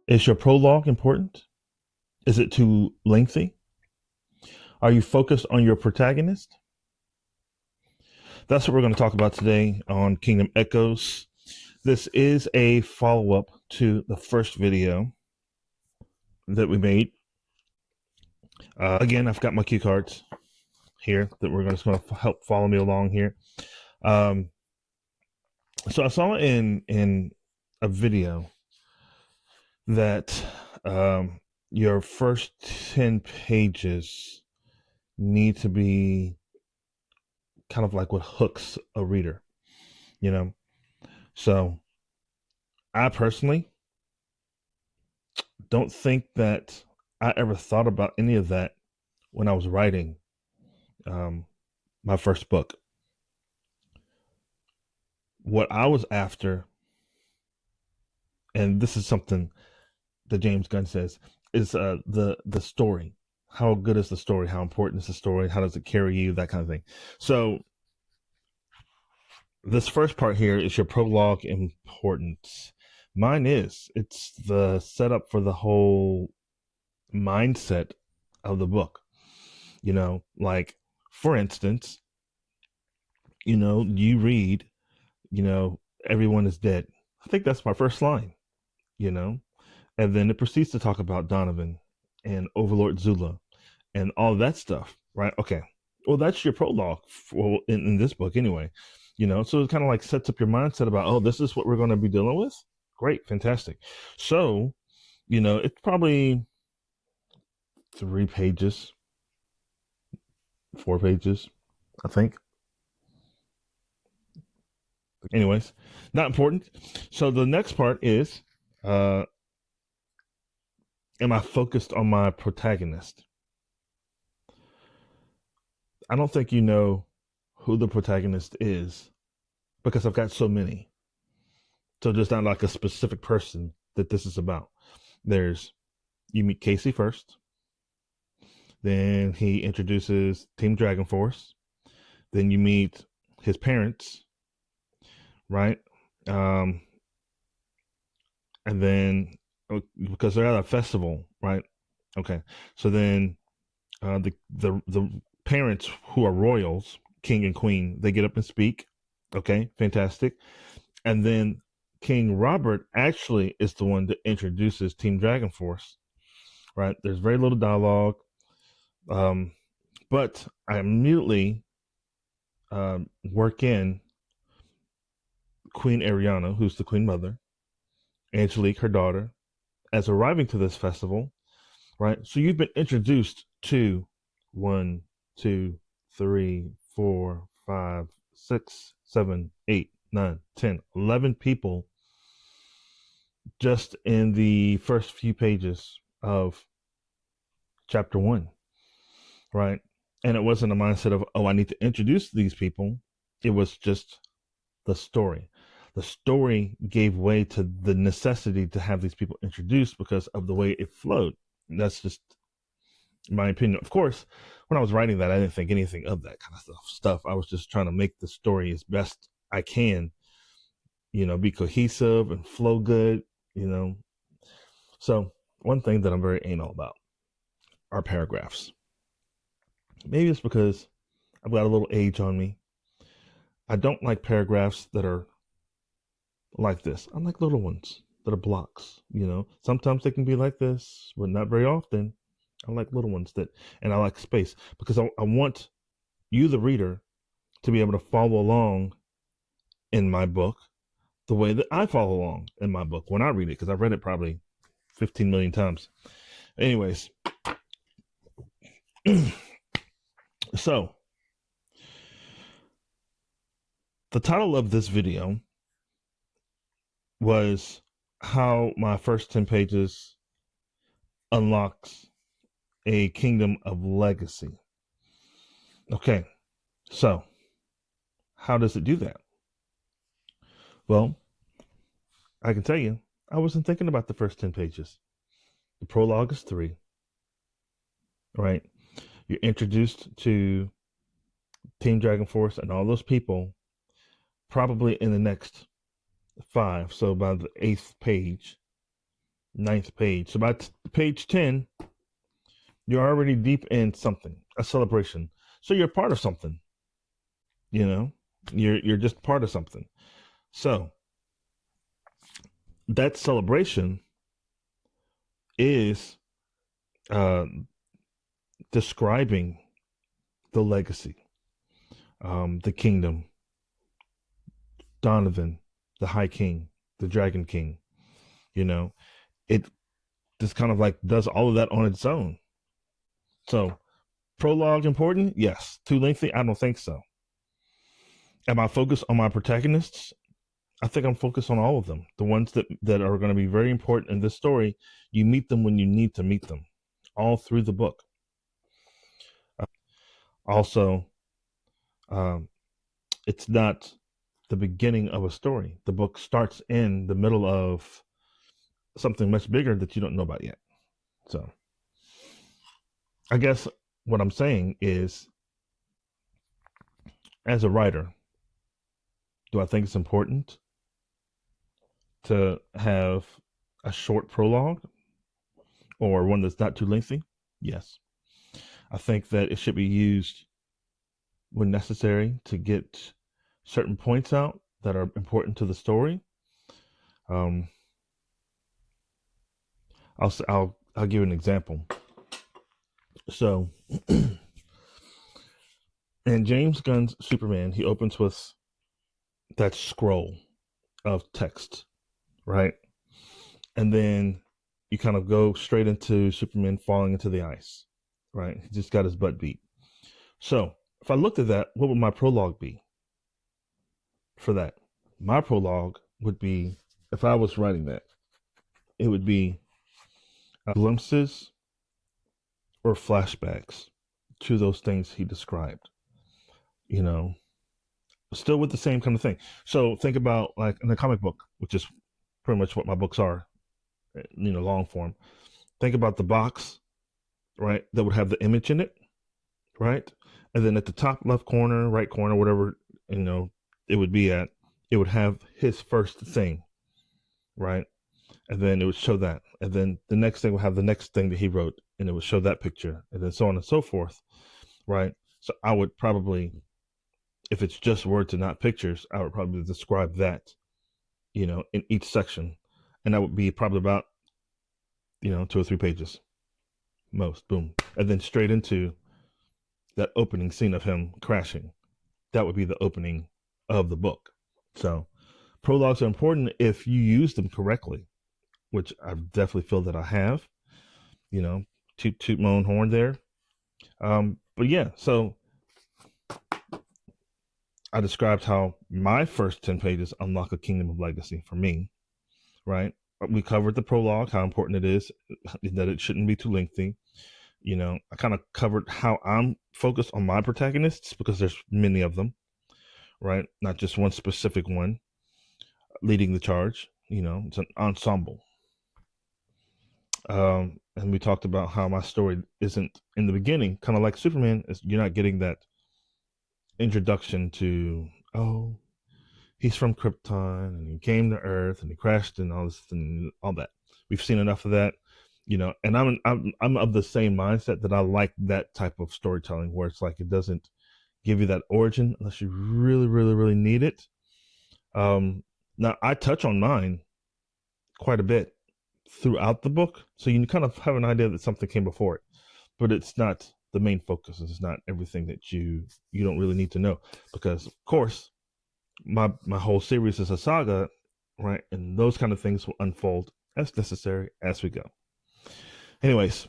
Is your prologue important? Is it too lengthy? Are you focused on your protagonist? That's what we're going to talk about today on Kingdom Echoes. This is a follow up to the first video that we made. Again, I've got my cue cards here that we're just going to help follow me along here. So I saw in a video that your first 10 pages need to be kind of like what hooks a reader, you know? So I personally don't think that I ever thought about any of that when I was writing my first book. What I was after, and this is something that James Gunn says, is the story. How good is the story? How important is the story? How does it carry you? That kind of thing. So this first part here is your prologue importance. Mine is. It's the setup for the whole mindset of the book. Like, for instance, you read, everyone is dead. I think that's my first line, you know? And then it proceeds to talk about Donovan and Overlord Zula and all that stuff, right? Okay. Well, that's your prologue in this book anyway, So it kind of like sets up your mindset about, oh, this is what we're going to be dealing with. Great. Fantastic. So, it's probably 3 pages, 4 pages, I think. Anyways, not important. So the next part is, am I focused on my protagonist? I don't think you know who the protagonist is because I've got so many. So there's not like a specific person that this is about. You meet Casey first, then he introduces Team Dragon Force, then you meet his parents, right? And then because they're at a festival, right? Okay, so then the parents who are royals, king and queen, they get up and speak. Okay, fantastic. And then King Robert actually is the one that introduces Team Dragon Force. Right? There's very little dialogue, but I immediately work in Queen Ariana, who's the Queen Mother, Angelique, her daughter, as arriving to this festival. Right? So you've been introduced to 1, 2, 3, 4, 5, 6, 7, 8, 9, 10, 11 people just in the first few pages of chapter 1, right? And it wasn't a mindset of, oh, I need to introduce these people. It was just the story. The story gave way to the necessity to have these people introduced because of the way it flowed. That's just my opinion. Of course, when I was writing that, I didn't think anything of that kind of stuff. I was just trying to make the story as best I can, be cohesive and flow good, So one thing that I'm very anal about are paragraphs. Maybe it's because I've got a little age on me. I don't like paragraphs that are like this. I like little ones that are blocks, Sometimes they can be like this, but not very often. I like little ones and I like space because I want you, the reader, to be able to follow along in my book the way that I follow along in my book when I read it, because I've read it probably 15 million times. Anyways, so the title of this video was how my first 10 pages unlocks a kingdom of legacy. Okay, so how does it do that? Well, I can tell you, I wasn't thinking about the first 10 pages. The prologue is 3, right? You're introduced to Team Dragon Force and all those people probably in the next 5. So by the 8th page, ninth page. So by page 10, you're already deep in something, a celebration. So you're part of something, you know, you're just part of something. So that celebration is uh, describing the legacy, the kingdom, Donovan, the High King, the Dragon King. You know, it just kind of like does all of that on its own. So, prologue important? Yes. Too lengthy? I don't think so. Am I focused on my protagonists? I think I'm focused on all of them. The ones that are going to be very important in this story, you meet them when you need to meet them, all through the book. Also, um, it's not the beginning of a story. The book starts in the middle of something much bigger that you don't know about yet. So, I guess what I'm saying is, as a writer, do I think it's important to have a short prologue or one that's not too lengthy? Yes. I think that it should be used when necessary to get certain points out that are important to the story. Um, I'll give an example. So, in James Gunn's Superman, he opens with that scroll of text, right? And then you kind of go straight into Superman falling into the ice, right? He just got his butt beat. So, if I looked at that, what would my prologue be for that? My prologue would be, if I was writing that, it would be glimpses or flashbacks to those things he described, you know, still with the same kind of thing. So think about like in the comic book, which is pretty much what my books are, you know, long form. Think about the box, right? That would have the image in it, right? And then at the top left corner, right corner, whatever, you know, it would be at, it would have his first thing, right? And then it would show that. And then the next thing would have the next thing that he wrote, and it would show that picture, and then so on and so forth, right? So I would probably, if it's just words and not pictures, I would probably describe that, you know, in each section. And that would be probably about, you know, 2 or 3 pages most, boom. And then straight into that opening scene of him crashing. That would be the opening of the book. So prologues are important if you use them correctly, which I definitely feel that I have, you know, toot my own horn there. But yeah, so I described how my first 10 pages unlock a kingdom of legacy for me, right? We covered the prologue, how important it is, that it shouldn't be too lengthy. You know, I kind of covered how I'm focused on my protagonists because there's many of them, right? Not just one specific one leading the charge. You know, it's an ensemble. And we talked about how my story isn't in the beginning, kind of like Superman, you're not getting that introduction to, oh, he's from Krypton and he came to Earth and he crashed and all this and all that. We've seen enough of that, you know. And I'm of the same mindset that I like that type of storytelling where it's like it doesn't give you that origin unless you really, really, really need it. Now I touch on mine quite a bit throughout the book, so you kind of have an idea that something came before it, but it's not the main focus. It's not everything that you don't really need to know, because of course my whole series is a saga, right? And those kind of things will unfold as necessary as we go. Anyways,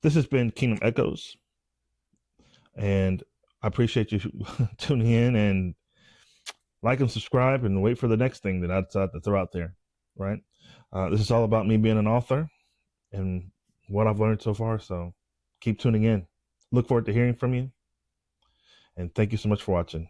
this has been Kingdom Echoes, and I appreciate you tuning in, and like and subscribe and wait for the next thing that they're out there, right? This is all about me being an author and what I've learned so far. So keep tuning in. Look forward to hearing from you. And thank you so much for watching.